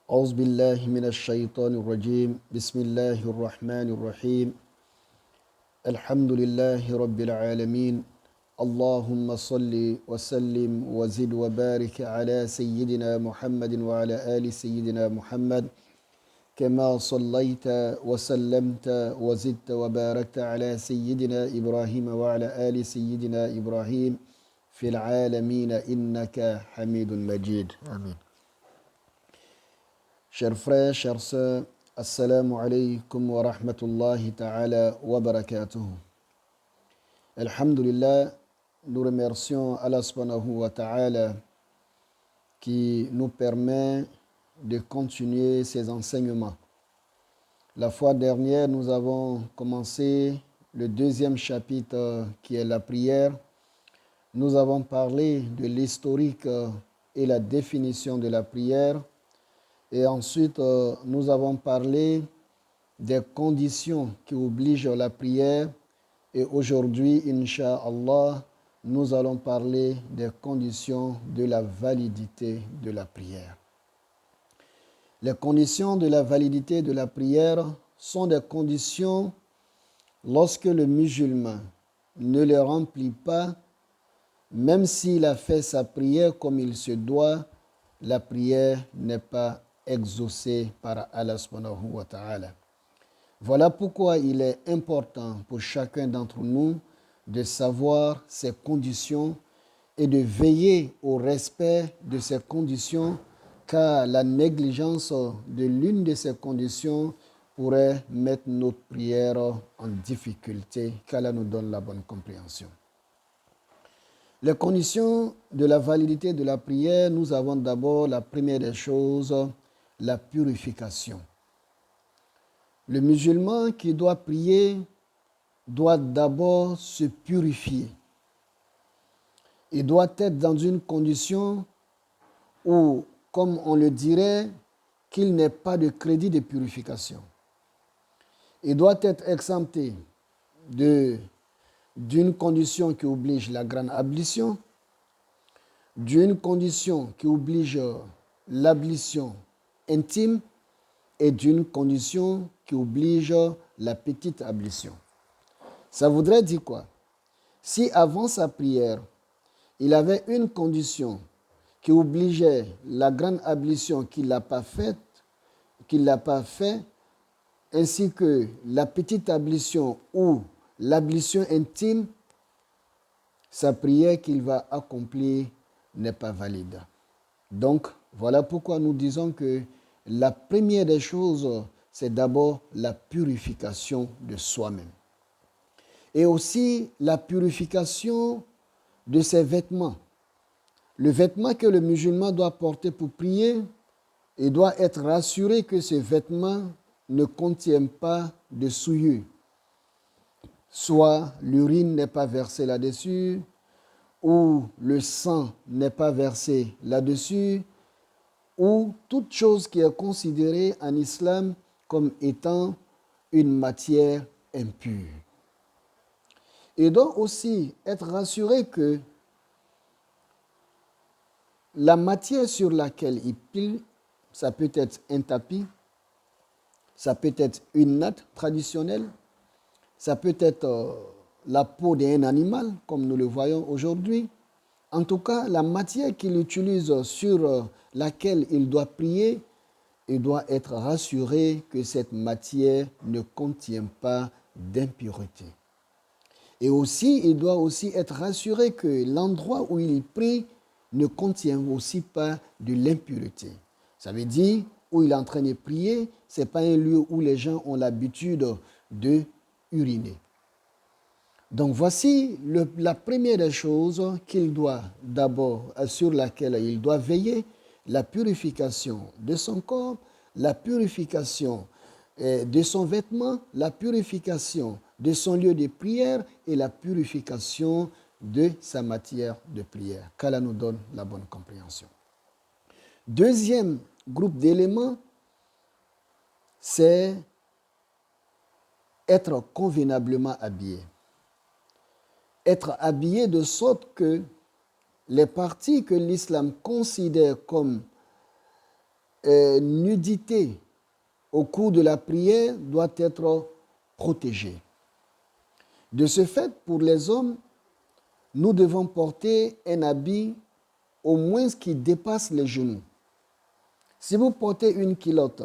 أعوذ بالله من الشيطان الرجيم بسم الله الرحمن الرحيم الحمد لله رب العالمين اللهم صل وسلم وزد وبارك على سيدنا محمد وعلى آل سيدنا محمد كما صليت وسلمت وزدت وباركت على سيدنا إبراهيم وعلى آل سيدنا إبراهيم في العالمين إنك حميد مجيد آمين. Chers frères, chères sœurs, Assalamu alaikum wa rahmatullahi ta'ala wa barakatuh. Alhamdulillah, nous remercions Allah subhanahu wa ta'ala qui nous permet de continuer ses enseignements. La fois dernière, nous avons commencé le deuxième chapitre qui est la prière. Nous avons parlé de l'historique et la définition de la prière. Et ensuite, nous avons parlé des conditions qui obligent la prière. Et aujourd'hui, Inch'Allah, nous allons parler des conditions de la validité de la prière. Les conditions de la validité de la prière sont des conditions lorsque le musulman ne les remplit pas, même s'il a fait sa prière comme il se doit, la prière n'est pas exaucé par Allah subhanahu wa ta'ala. Voilà pourquoi il est important pour chacun d'entre nous de savoir ces conditions et de veiller au respect de ces conditions, car la négligence de l'une de ces conditions pourrait mettre notre prière en difficulté, qu'Allah nous donne la bonne compréhension. Les conditions de la validité de la prière, nous avons d'abord la première des choses, la purification. Le musulman qui doit prier doit d'abord se purifier. Il doit être dans une condition où, comme on le dirait, qu'il n'ait pas de crédit de purification. Il doit être exempté d'une condition qui oblige la grande ablution, d'une condition qui oblige l'ablution intime et d'une condition qui oblige la petite ablution. Ça voudrait dire quoi? Si avant sa prière, il avait une condition qui obligeait la grande ablution qu'il n'a pas fait, ainsi que la petite ablution ou l'ablution intime, sa prière qu'il va accomplir n'est pas valide. Donc, voilà pourquoi nous disons que la première des choses, c'est d'abord la purification de soi-même. Et aussi la purification de ses vêtements. Le vêtement que le musulman doit porter pour prier, il doit être rassuré que ce vêtement ne contient pas de souillure. Soit l'urine n'est pas versée là-dessus, ou le sang n'est pas versé là-dessus, ou toute chose qui est considérée en islam comme étant une matière impure. Il doit aussi être rassuré que la matière sur laquelle il plie, ça peut être un tapis, ça peut être une natte traditionnelle, ça peut être la peau d'un animal, comme nous le voyons aujourd'hui. En tout cas, la matière qu'il utilise sur laquelle il doit prier, il doit être rassuré que cette matière ne contient pas d'impureté. Et aussi, il doit aussi être rassuré que l'endroit où il prie ne contient aussi pas de l'impureté. Ça veut dire, où il est en train de prier, ce n'est pas un lieu où les gens ont l'habitude de uriner. Donc voici la première des choses qu'il doit d'abord, sur laquelle il doit veiller, la purification de son corps, la purification de son vêtement, la purification de son lieu de prière et la purification de sa matière de prière. Qu'Allah nous donne la bonne compréhension. Deuxième groupe d'éléments, c'est être convenablement habillé. Être habillé de sorte que les parties que l'islam considère comme nudité au cours de la prière doit être protégée. De ce fait, pour les hommes, nous devons porter un habit au moins qui dépasse les genoux. Si vous portez une culotte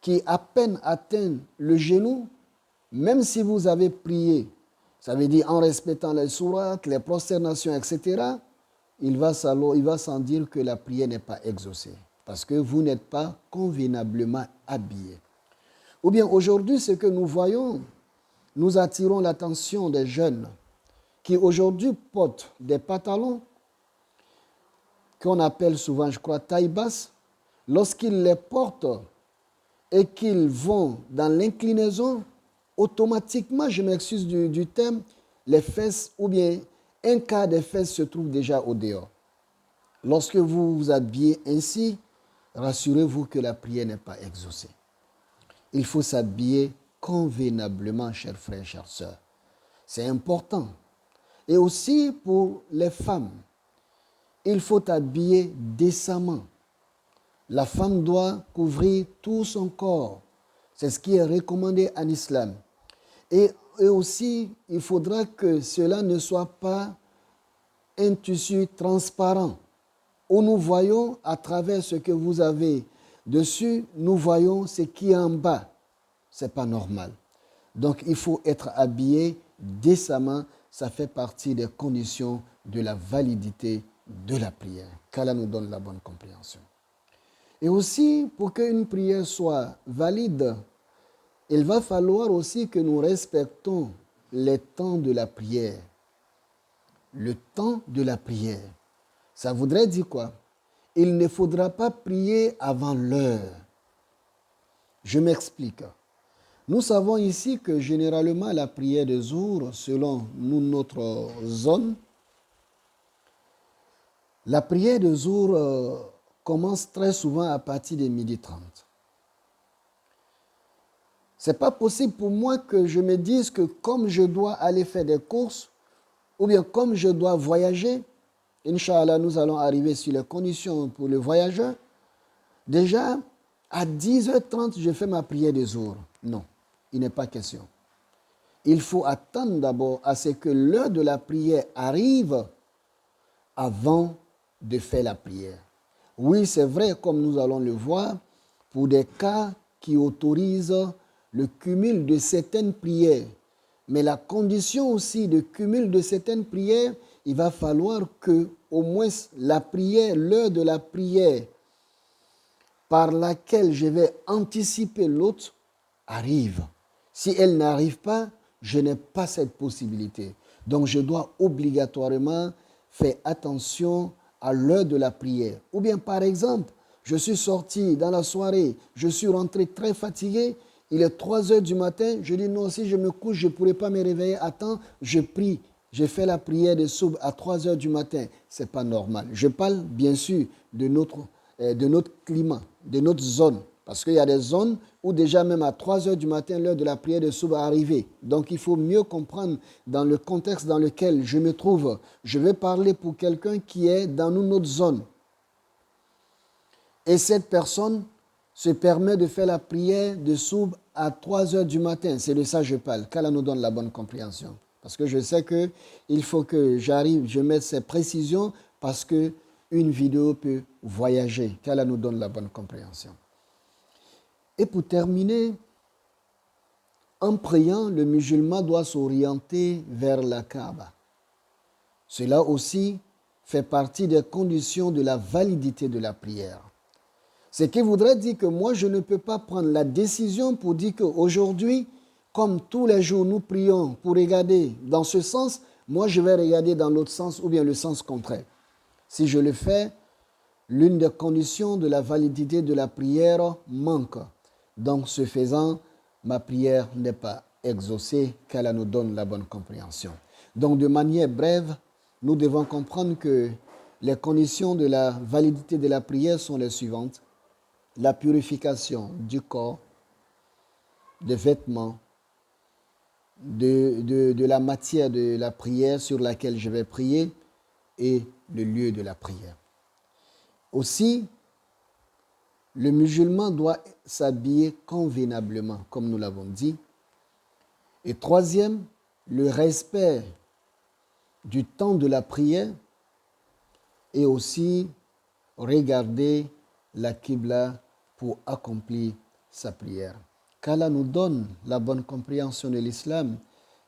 qui à peine atteint le genou, même si vous avez prié, ça veut dire en respectant les sourates, les prosternations, etc., il va sans dire que la prière n'est pas exaucée, parce que vous n'êtes pas convenablement habillé. Ou bien aujourd'hui, ce que nous voyons, nous attirons l'attention des jeunes qui aujourd'hui portent des pantalons qu'on appelle souvent, je crois, taille basse. Lorsqu'ils les portent et qu'ils vont dans l'inclinaison, automatiquement, je m'excuse du terme, les fesses ou bien un quart des fesses se trouve déjà au dehors. Lorsque vous vous habillez ainsi, rassurez-vous que la prière n'est pas exaucée. Il faut s'habiller convenablement, chers frères, chères sœurs. C'est important. Et aussi pour les femmes, il faut habiller décemment. La femme doit couvrir tout son corps. C'est ce qui est recommandé en islam. Et aussi, il faudra que cela ne soit pas un tissu transparent, où nous voyons à travers ce que vous avez dessus, nous voyons ce qui est en bas. Ce n'est pas normal. Donc, il faut être habillé décemment. Ça fait partie des conditions de la validité de la prière. Qu'Allah nous donne la bonne compréhension. Et aussi, pour qu'une prière soit valide, il va falloir aussi que nous respectons les temps de la prière. Le temps de la prière. Ça voudrait dire quoi? Il ne faudra pas prier avant l'heure. Je m'explique. Nous savons ici que généralement la prière de Zour, selon nous, notre zone, la prière de Zour commence très souvent à partir de 12h30. Ce n'est pas possible pour moi que je me dise que comme je dois aller faire des courses, ou bien comme je dois voyager, Inch'Allah, nous allons arriver sur les conditions pour le voyageur. Déjà, à 10h30, je fais ma prière de Zour. Non, il n'est pas question. Il faut attendre d'abord à ce que l'heure de la prière arrive avant de faire la prière. Oui, c'est vrai, comme nous allons le voir, pour des cas qui autorisent le cumul de certaines prières. Mais la condition aussi de cumul de certaines prières, il va falloir que au moins la prière, l'heure de la prière par laquelle je vais anticiper l'autre arrive. Si elle n'arrive pas, je n'ai pas cette possibilité. Donc je dois obligatoirement faire attention à l'heure de la prière. Ou bien par exemple, je suis sorti dans la soirée, je suis rentré très fatigué, il est 3 heures du matin, je dis non, si je me couche, je ne pourrai pas me réveiller à temps, je prie. J'ai fait la prière de Soub à 3 heures du matin. Ce n'est pas normal. Je parle bien sûr de notre climat, de notre zone. Parce qu'il y a des zones où déjà même à 3 heures du matin, l'heure de la prière de Soub va arriver. Donc il faut mieux comprendre dans le contexte dans lequel je me trouve. Je vais parler pour quelqu'un qui est dans notre zone. Et cette personne se permet de faire la prière de Soub à 3 heures du matin. C'est de ça que je parle. Qu'Allah nous donne la bonne compréhension. Parce que je sais qu'il faut que je mette ces précisions parce qu'une vidéo peut voyager. Qu'Allah nous donne la bonne compréhension. Et pour terminer, en priant, le musulman doit s'orienter vers la Kaaba. Cela aussi fait partie des conditions de la validité de la prière. Ce qui voudrait dire que moi, je ne peux pas prendre la décision pour dire qu'aujourd'hui, comme tous les jours, nous prions pour regarder dans ce sens, moi, je vais regarder dans l'autre sens ou bien le sens contraire. Si je le fais, l'une des conditions de la validité de la prière manque. Donc, ce faisant, ma prière n'est pas exaucée, qu'Allah nous donne la bonne compréhension. Donc, de manière brève, nous devons comprendre que les conditions de la validité de la prière sont les suivantes. La purification du corps, des vêtements, de la matière de la prière sur laquelle je vais prier et le lieu de la prière. Aussi, le musulman doit s'habiller convenablement, comme nous l'avons dit. Et troisième, le respect du temps de la prière et aussi regarder la Qibla pour accomplir sa prière. Qu'Allah nous donne la bonne compréhension de l'islam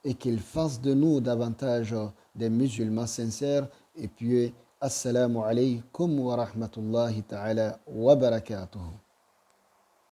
et qu'il fasse de nous davantage des musulmans sincères et pieux. Assalamu alaikum wa rahmatullahi ta'ala wa barakatuh.